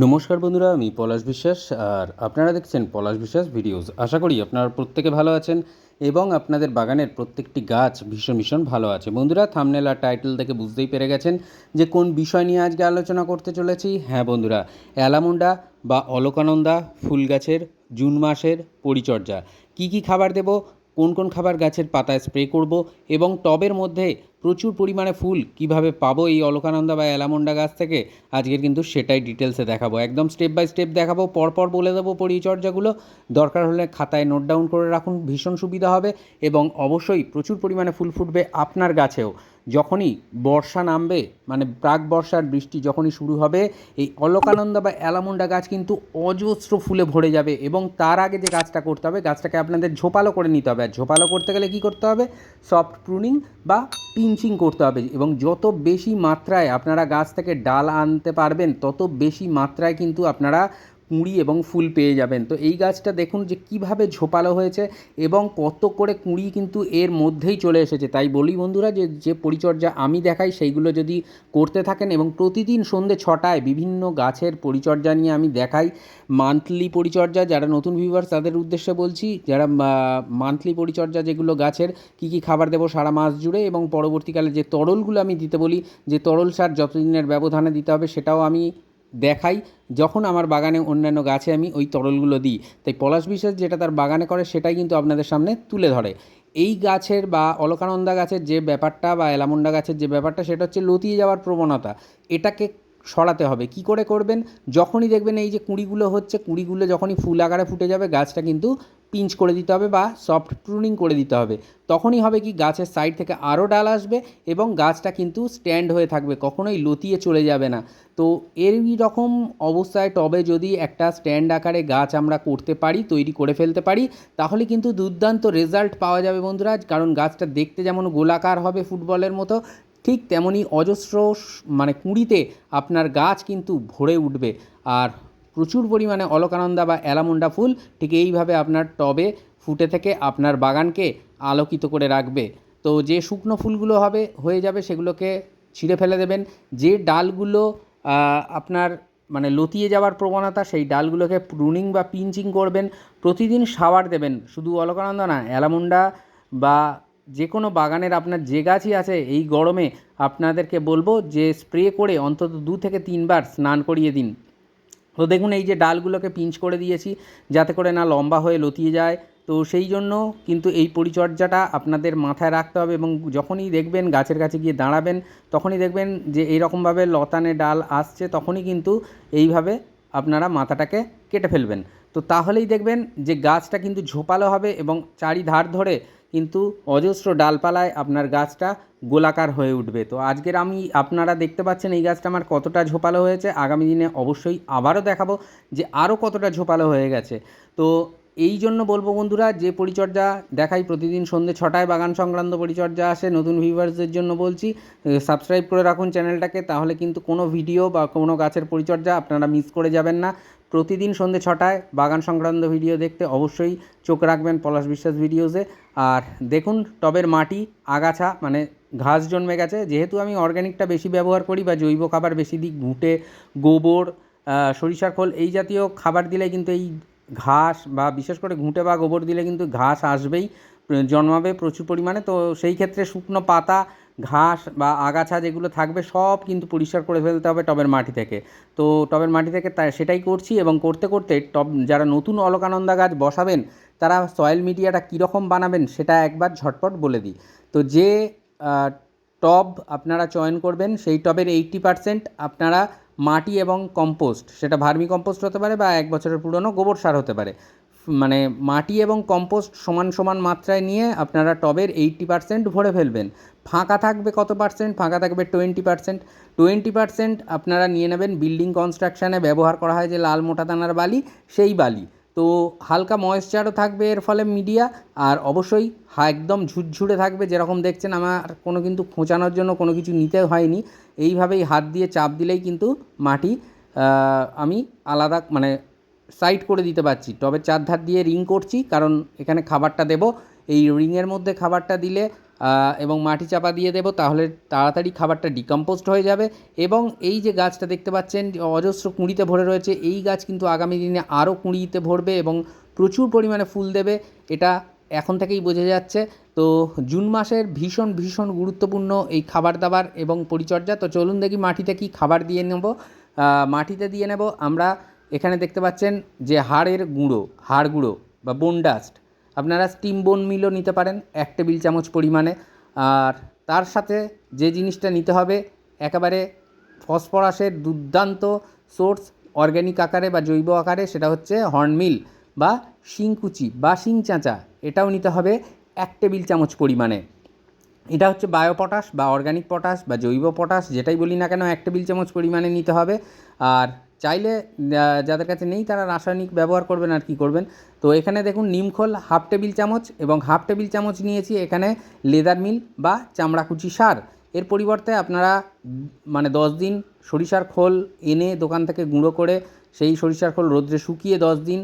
নমস্কার বন্ধুরা, আমি পলাশ বিশ্বাস আর আপনারা দেখছেন পলাশ বিশ্বাস ভিডিওস। আশা করি আপনারা প্রত্যেকে ভালো আছেন এবং আপনাদের বাগানের প্রত্যেকটি গাছ ভীষণ ভীষণ ভালো আছে। বন্ধুরা, থাম্বনেল আর টাইটেল দেখে বুঝতেই পেরে গেছেন যে কোন বিষয় নিয়ে আজকে আলোচনা করতে চলেছি। হ্যাঁ বন্ধুরা, অ্যালামুন্ডা বা অলকানন্দা ফুল গাছের জুন মাসের পরিচর্যা। কি কি খাবার দেব, কোন কোন খাবার গাছের পাতায় স্প্রে করব এবং টবের মধ্যে প্রচুর পরিমাণে ফুল কিভাবে পাবো এই অলকানন্দা বা অ্যালামন্ডা গাছ থেকে, আজকের কিন্তু সেটাই ডিটেলসে দেখাবো। একদম স্টেপ বাই স্টেপ দেখাবো, পরপর বলে দেবো পরিচর্যাগুলো। দরকার হলে খাতায় নোট ডাউন করে রাখুন, ভীষণ সুবিধা হবে। এবং অবশ্যই প্রচুর পরিমাণে ফুল ফুটবে আপনার গাছেও। যখনই বর্ষা নামবে, মানে প্রাক বর্ষার বৃষ্টি যখনই শুরু হবে, এই অলকানন্দা বা অ্যালামন্ডা গাছ কিন্তু অজস্র ফুলে ভরে যাবে। এবং তার আগে যে কাজটা করতে হবে, গাছটাকে আপনাদের ঝোপালো করে নিতে হবে। আর ঝোপালো করতে গেলে কী করতে হবে? সফট প্রুনিং বা পিঞ্চিং করতে হবে। এবং যত বেশি মাত্রায় আপনারা গাছ থেকে ডাল আনতে পারবেন, তত বেশি মাত্রায় কিন্তু আপনারা কুঁড়ি এবং ফুল পেয়ে যাবেন। তো এই গাছটা দেখুন যে কীভাবে ঝোপালো হয়েছে এবং কত করে কুঁড়ি কিন্তু এর মধ্যেই চলে এসেছে। তাই বলি বন্ধুরা, যে যে পরিচর্যা আমি দেখাই সেইগুলো যদি করতে থাকেন এবং প্রতিদিন সন্ধ্যে 6টায় বিভিন্ন গাছের পরিচর্যা নিয়ে আমি দেখাই। মান্থলি পরিচর্যা, যারা নতুন ভিউয়ার্স তাদের উদ্দেশ্যে বলছি, যারা মান্থলি পরিচর্যা যেগুলো গাছের কী কী খাবার দেবো সারা মাস জুড়ে, এবং পরবর্তীকালে যে তরলগুলো আমি দিতে বলি, যে তরল সার যতদিনের ব্যবধানে দিতে হবে সেটাও আমি দেখাই, যখন আমার বাগানে অন্যান্য গাছে আমি ওই তরলগুলো দিই। তাই পলাশ বিশ্বাস যেটা তার বাগানে করে সেটাই কিন্তু আপনাদের সামনে তুলে ধরে। এই গাছের বা অলকানন্দা গাছের যে ব্যাপারটা বা অ্যালামন্ডা গাছের যে ব্যাপারটা, সেটা হচ্ছে লতিয়ে যাওয়ার প্রবণতা। এটাকে সরাতে হবে। কি করে করবেন? যখনই দেখবেন এই যে কুঁড়িগুলো হচ্ছে, কুঁড়িগুলো যখনই ফুল আকারে ফুটে যাবে, গাছটা কিন্তু পিঞ্চ করে দিতে হবে বা সফট প্রুনিং করে দিতে হবে। তখনই হবে কি, গাছের সাইড থেকে আরও ডাল আসবে এবং গাছটা কিন্তু স্ট্যান্ড হয়ে থাকবে, কখনোই লতিয়ে চলে যাবে না। তো এরই রকম অবস্থায় টবে যদি একটা স্ট্যান্ড আকারে গাছ আমরা করতে পারি, তৈরি করে ফেলতে পারি, তাহলে কিন্তু দুর্দান্ত রেজাল্ট পাওয়া যাবে বন্ধুরা। কারণ গাছটা দেখতে যেমন গোলাকার হবে ফুটবলের মতো, ঠিক তেমনই অজস্র মানে কুঁড়িতে আপনার গাছ কিন্তু ভরে উঠবে। আর প্রচুর পরিমাণে অলকানন্দা বা অ্যালামন্ডা ফুল ঠিক এইভাবে আপনার টবে ফুটে থেকে আপনার বাগানকে আলোকিত করে রাখবে। তো যে শুকনো ফুলগুলো হয়ে যাবে সেগুলোকে ছিঁড়ে ফেলে দেবেন। যে ডালগুলো আপনার মানে লতিয়ে যাওয়ার প্রবণতা, সেই ডালগুলোকে প্রুনিং বা পিঞ্চিং করবেন। প্রতিদিন শাওয়ার দেবেন, শুধু অলকানন্দা না, অ্যালামন্ডা বা যে কোনো বাগানের আপনার যে গাছই আছে, এই গরমে আপনাদেরকে বলবো যে স্প্রে করে অন্তত 2 থেকে 3 বার স্নান করিয়ে দিন। তো দেখুন, এই যে ডালগুলোকে পিঞ্চ করে দিয়েছি যাতে করে না লম্বা হয়ে লতিয়ে যায়। তো সেই জন্য কিন্তু এই পরিচর্যাটা আপনাদের মাথায় রাখতে হবে। এবং যখনই দেখবেন গাছের কাছে গিয়ে দাঁড়াবেন, তখনই দেখবেন যে এইরকমভাবে লতানে ডাল আসছে, তখনই কিন্তু এইভাবে আপনারা মাথাটাকে কেটে ফেলবেন। তো তাহলেই দেখবেন যে গাছটা কিন্তু ঝোপালো হবে এবং চারিধার ধরে কিন্তু অজস্র ডালপালায় আপনার গাছটা গোলাকার হয়ে উঠবে। তো আজকের আপনারা দেখতে পাচ্ছেন এই গাছটা আমার কতটা ঝোপালো হয়েছে। আগামী দিনে অবশ্যই আবারও দেখাবো যে আরও কতটা ঝোপালো হয়ে গেছে। তো এই জন্য বলবো বন্ধুরা, যে পরিচর্যা দেখাই প্রতিদিন সন্ধ্যে 6টায় বাগান সংক্রান্ত পরিচর্যা আসে, নতুন ভিউয়ার্সদের জন্য বলছি সাবস্ক্রাইব করে রাখুন চ্যানেলটাকে, তাহলে কিন্তু কোনো ভিডিও বা কোনো গাছের পরিচর্যা আপনারা মিস করে যাবেন না। প্রতিদিন সন্ধ্যে 6টায় বাগান সংক্রান্ত ভিডিও দেখতে অবশ্যই চোখ রাখবেন পলাশ বিশ্বাস ভিডিওসে। আর দেখুন টবের মাটি, আগাছা মানে ঘাস জন্মে গেছে। যেহেতু আমি অর্গ্যানিকটা বেশি ব্যবহার করি বা জৈব খাবার বেশি দিই, ঘুঁটে, গোবর, সরিষার খোল এই জাতীয় খাবার দিলে কিন্তু এই ঘাস, বা বিশেষ করে ঘুঁটে বা গোবর দিলে কিন্তু ঘাস আসবেই, জন্মাবে প্রচুর পরিমাণে। তো সেই ক্ষেত্রে শুকনো পাতা, ঘাস বা আগাছা যেগুলো থাকবে সব কিন্তু পরিষ্কার করে ফেলতে হবে টবের মাটি থেকে। তো টবের মাটি থেকে সেটাই করছি। এবং করতে করতে টব, যারা নতুন অলকানন্দা গাছ বসাবেন, তারা সয়েল মিডিয়াটা কীরকম বানাবেন সেটা একবার ঝটপট বলে দিই। তো যে টব আপনারা চয়ন করবেন, সেই টবের 80% আপনারা মাটি এবং কম্পোস্ট, সেটা ভার্মি কম্পোস্ট হতে পারে বা 1 বছরের পুরনো গোবর সার হতে পারে, মানে মাটি এবং কম্পোস্ট সমান সমান মাত্রায় নিয়ে আপনারা টবের 80% ভরে ফেলবেন। ফাঁকা থাকবে কত পার্সেন্ট? ফাঁকা থাকবে 20%। 20% আপনারা নিয়ে নেবেন বিল্ডিং কনস্ট্রাকশানে ব্যবহার করা হয় যে লাল মোটা দানার বালি, সেই বালি। তো হালকা ময়েশ্চারও থাকবে এর ফলে মিডিয়া, আর অবশ্যই একদম ঝুরঝুরে থাকবে। যেরকম দেখছেন, আমার কোনো কিন্তু খোঁচানোর জন্য কোনো কিছু নিতে হয়নি, এইভাবেই হাত দিয়ে চাপ দিলেই কিন্তু মাটি আমি আলাদা মানে সাইড করে দিতে পারছি। টবের চারধার দিয়ে রিং করছি, কারণ এখানে খাবারটা দেব। এই রিংয়ের মধ্যে খাবারটা দিলে এবং মাটি চাপা দিয়ে দেবো, তাহলে তাড়াতাড়ি খাবারটা ডিকম্পোজড হয়ে যাবে। এবং এই যে গাছটা দেখতে পাচ্ছেন অজস্র কুঁড়িতে ভরে রয়েছে, এই গাছ কিন্তু আগামী দিনে আরও কুঁড়িতে ভরবে এবং প্রচুর পরিমাণে ফুল দেবে, এটা এখন থেকেই বোঝা যাচ্ছে। তো জুন মাসের ভীষণ ভীষণ গুরুত্বপূর্ণ এই খাবার দাবার এবং পরিচর্যা। তো চলুন দেখি মাটিতে কী খাবার দিয়ে নেব। মাটিতে দিয়ে নেব আমরা, এখানে দেখতে পাচ্ছেন যে হাড় গুঁড়ো বা বোন ডাস্ট, আপনারা স্টিম বোন মিলও নিতে পারেন 1 টেবিল চামচ পরিমাণে। আর তার সাথে যে জিনিসটা নিতে হবে একেবারে ফসফরাসের দুর্দান্ত সোর্স অর্গ্যানিক আকারে বা জৈব আকারে, সেটা হচ্ছে হর্নমিল বা শিংকুচি বা শিং চাঁচা, এটাও নিতে হবে 1 টেবিল চামচ পরিমাণে। এটা হচ্ছে বায়ো পটাশ বা অর্গ্যানিক পটাশ বা জৈব পটাশ, যেটাই বলি না কেন 1 টেবিল চামচ পরিমাণে নিতে হবে। আর চাইলে যাদের কাছে নেই তারা রাসায়নিক ব্যবহার করবেন, আর কি করবেন। তো এখানে দেখুন নিমখোল 1/2 টেবিল চামচ এবং 1/2 টেবিল চামচ নিয়েছি এখানে লেদার মিল বা চামড়াকুচি সার। এর পরিবর্তে আপনারা মানে 10 দিন সরিষার খোল এনে দোকান থেকে গুঁড়ো করে সেই সরিষার খোল রোদ্রে শুকিয়ে 10 দিন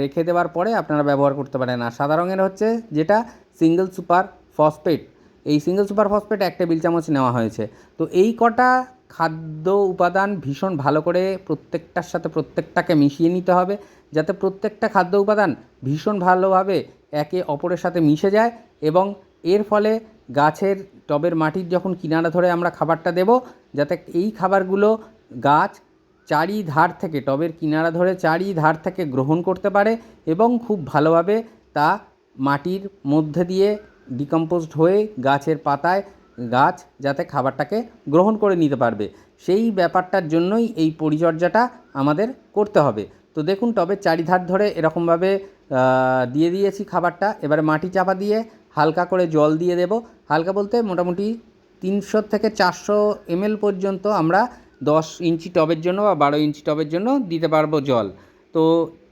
রেখে দেওয়ার পরে আপনারা ব্যবহার করতে পারেন। আর সাদা রঙের হচ্ছে যেটা সিঙ্গেল সুপার ফসফেট, এই সিঙ্গেল সুপার ফসফেট 1 টেবিল চামচ নেওয়া হয়েছে। তো এই কটা খাদ্য উপাদান ভীষণ ভালো করে প্রত্যেকটার সাথে প্রত্যেকটাকে মিশিয়ে নিতে হবে, যাতে প্রত্যেকটা খাদ্য উপাদান ভীষণ ভালোভাবে একে অপরের সাথে মিশে যায় এবং এর ফলে গাছের টবের মাটির যখন কিনারা ধরে আমরা খাবারটা দেব, যাতে এই খাবারগুলো গাছ চারিধার থেকে, টবের কিনারা ধরে চারিধার থেকে গ্রহণ করতে পারে এবং খুব ভালোভাবে তা মাটির মধ্যে দিয়ে ডিকম্পোজড হয়ে গাছের পাতায় গাছ যাতে খাবারটাকে গ্রহণ করে নিতে পারবে, সেই ব্যাপারটার জন্যই এই পরিচর্যাটা আমাদের করতে হবে। তো দেখুন টবের চারিধার ধরে এরকমভাবে দিয়ে দিয়েছি খাবারটা। এবারে মাটি চাপা দিয়ে হালকা করে জল দিয়ে দেব। হালকা বলতে মোটামুটি 300 থেকে 400 ml পর্যন্ত আমরা 10 ইঞ্চি টবের জন্য বা 12 ইঞ্চি টবের জন্য দিতে পারবো জল। তো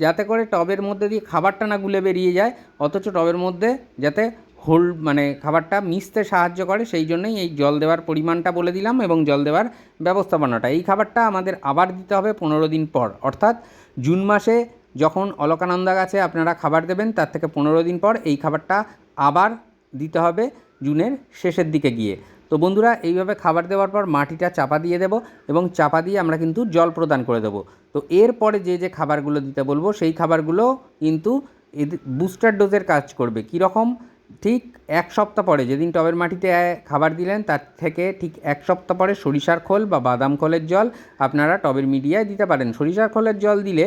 যাতে করে টবের মধ্যে দিয়ে খাবারটা না গুলে বেরিয়ে যায়, অথচ টবের মধ্যে যাতে মানে খাবারটা মিশতে সাহায্য করে, সেই জন্যই এই জল দেওয়ার পরিমাণটা বলে দিলাম এবং জল দেওয়ার ব্যবস্থাপনাটা। এই খাবারটা আমাদের আবার দিতে হবে 15 দিন পর, অর্থাৎ জুন মাসে যখন অলকানন্দা গাছে আপনারা খাবার দেবেন তার থেকে 15 দিন পর এই খাবারটা আবার দিতে হবে জুনের শেষের দিকে গিয়ে। তো বন্ধুরা এইভাবে খাবার দেওয়ার পর মাটিটা চাপা দিয়ে দেব এবং চাপা দিয়ে আমরা কিন্তু জল প্রদান করে দেব। তো এরপরে যে খাবারগুলো দিতে বলবো সেই খাবারগুলো কিন্তু বুস্টার ডোজের কাজ করবে। কীরকম? ঠিক 1 সপ্তাহ পরে, যেদিন টবের মাটিতে খাবার দিলেন তার থেকে ঠিক 1 সপ্তাহ পরে সরিষার খোল বা বাদাম খোলের জল আপনারা টবের মিডিয়ায় দিতে পারেন। সরিষার খোলের জল দিলে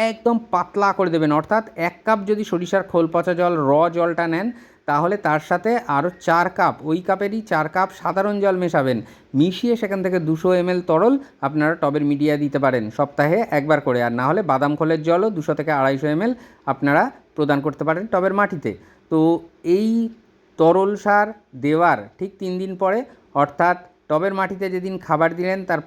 একদম পাতলা করে দেবেন, অর্থাৎ 1 কাপ যদি সরিষার খোল পচা জল জলটা নেন, তাহলে তার সাথে আরও 4 কাপ, ওই কাপেরই 4 কাপ সাধারণ জল মেশাবেন, মিশিয়ে সেখান থেকে 200 ml তরল আপনারা টবের মিডিয়ায় দিতে পারেন সপ্তাহে একবার করে। আর না হলে বাদাম খোলের জলও 200 থেকে 250 ml আপনারা প্রদান করতে পারেন টবের মাটিতে। তো এই তরল সার দেওয়ার ঠিক 3 দিন পরে, অর্থাৎ টবের মাটিতে যেদিন খাবার দিলেন তার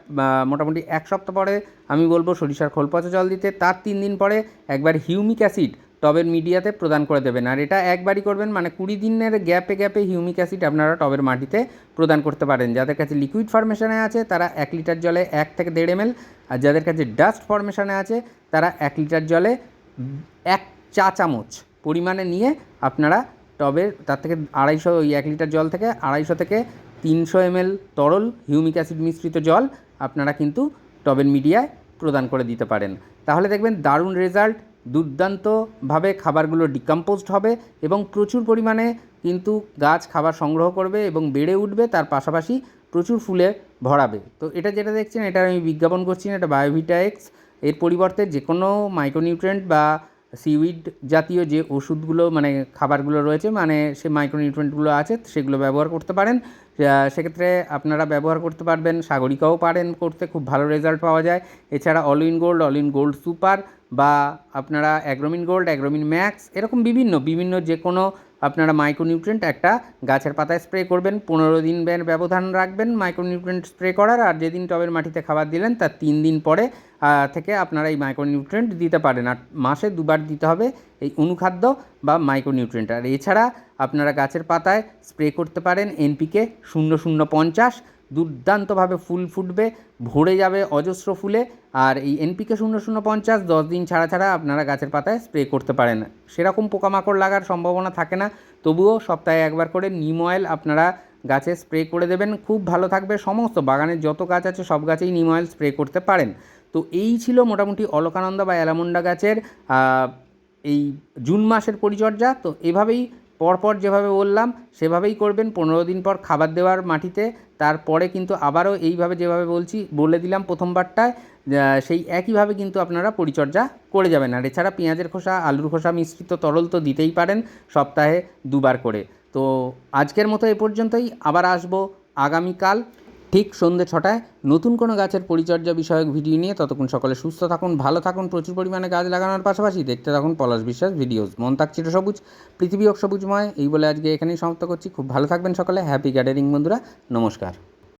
মোটামুটি 1 সপ্তাহ পরে আমি বলবো সরিষার খোল পচা জল দিতে, তার 3 দিন পরে একবার হিউমিক অ্যাসিড টবের মিডিয়াতে প্রদান করে দেবেন। আর এটা একবারই করবেন, মানে 20 দিনের গ্যাপে গ্যাপে হিউমিক অ্যাসিড আপনারা টবের মাটিতে প্রদান করতে পারেন। যাদের কাছে লিকুইড ফরমেশনে আছে তারা 1 লিটার জলে 1 থেকে 1.5 ml, আর যাদের কাছে ডাস্ট ফরমেশনে আছে তারা 1 লিটার জলে 1 চা চামচ পরিমাণে নিয়ে আপনারা টবের তার থেকে 250, ওই 1 লিটার জল থেকে 250 থেকে 300 ml তরল হিউমিক অ্যাসিড মিশ্রিত জল আপনারা কিন্তু টবের মিডিয়ায় প্রদান করে দিতে পারেন। তাহলে দেখবেন দারুণ রেজাল্ট, দুর্দান্তভাবে খাবারগুলো ডিকম্পোজড হবে এবং প্রচুর পরিমাণে কিন্তু গাছ খাবার সংগ্রহ করবে এবং বেড়ে উঠবে, তার পাশাপাশি প্রচুর ফুলে ভরাবে। তো এটা যেটা দেখছেন এটা আমি বিজ্ঞাপন করছি না, এটা বায়োভিটা এক্স। এর পরিবর্তে যে কোনো মাইক্রোনিউট্রিয়েন্ট বা সিউইড জাতীয় যে ওষুধগুলো মানে খাবারগুলো রয়েছে, মানে সে মাইক্রোনিউট্রিয়েন্টগুলো আছে সেগুলো ব্যবহার করতে পারেন। সেক্ষেত্রে আপনারা ব্যবহার করতে পারবেন, সাগরিকাও পারেন করতে, খুব ভালো রেজাল্ট পাওয়া যায়। এছাড়া অল ইন গোল্ড সুপার বা আপনারা অ্যাগ্রোমিন গোল্ড, অ্যাগ্রোমিন ম্যাক্স, এরকম বিভিন্ন যে কোনো আপনারা মাইক্রোনিউট্রিয়েন্ট একটা গাছের পাতায় স্প্রে করবেন। 15 দিন ব্যবধান রাখবেন মাইক্রোনিউট্রিয়েন্ট স্প্রে করার, আর যেদিন টবের মাটিতে খাবার দিলেন তার 3 দিন পরে থেকে আপনারা এই মাইক্রোনিউট্রিয়েন্ট দিতে পারেন। আর মাসে 2 বার দিতে হবে এই অনুখাদ্য বা মাইক্রোনিউট্রিয়েন্ট। আর এছাড়া আপনারা গাছের পাতায় স্প্রে করতে পারেন NPK 0050 দুর্দান্তভাবে ফুল ফুটবে, ভরে যাবে অজস্র ফুলে। আর এই এনপিকে 0050 10 দিন ছাড়া ছাড়া আপনারা গাছের পাতায় স্প্রে করতে পারেন। সেরকম পোকামাকড় লাগার সম্ভাবনা থাকে না, তবুও সপ্তাহে একবার করে নিম অয়েল আপনারা গাছে স্প্রে করে দেবেন, খুব ভালো থাকবে। সমস্ত বাগানের যত গাছ আছে সব গাছেই নিম অয়েল স্প্রে করতে পারেন। তো এই ছিল মোটামুটি অলকানন্দা বা অ্যালামুন্ডা গাছের এই জুন মাসের পরিচর্যা। তো এভাবেই পরপর যেভাবে বললাম সেভাবেই করবেন। 15 দিন পর খাবার দেওয়ার মাটিতে, তারপরে কিন্তু আবারও এইভাবে যেভাবে বলে দিলাম প্রথমবারটায়, সেই একইভাবে কিন্তু আপনারা পরিচর্যা করে যাবেন। আর এছাড়া পেঁয়াজের খোসা, আলুর খোসা মিশ্রিত তরল তো দিতেই পারেন সপ্তাহে 2বার করে। তো আজকের মতো এ পর্যন্তই, আবার আসবো আগামীকাল ঠিক সন্ধ্যে 6টায় নতুন কোনো গাছের পরিচর্যা বিষয়ক ভিডিও নিয়ে। ততক্ষণ সকলে সুস্থ থাকুন, ভালো থাকুন, প্রচুর পরিমাণে গাছ লাগানোর পাশাপাশি দেখতে থাকুন পলাশ বিশ্বাস ভিডিওস। মন থাক চিরসবুজ, পৃথিবী হোক সবুজময়, এই বলে আজকে এখানেই সমাপ্ত করছি। খুব ভালো থাকবেন সকলে। হ্যাপি গার্ডেনিং বন্ধুরা, নমস্কার।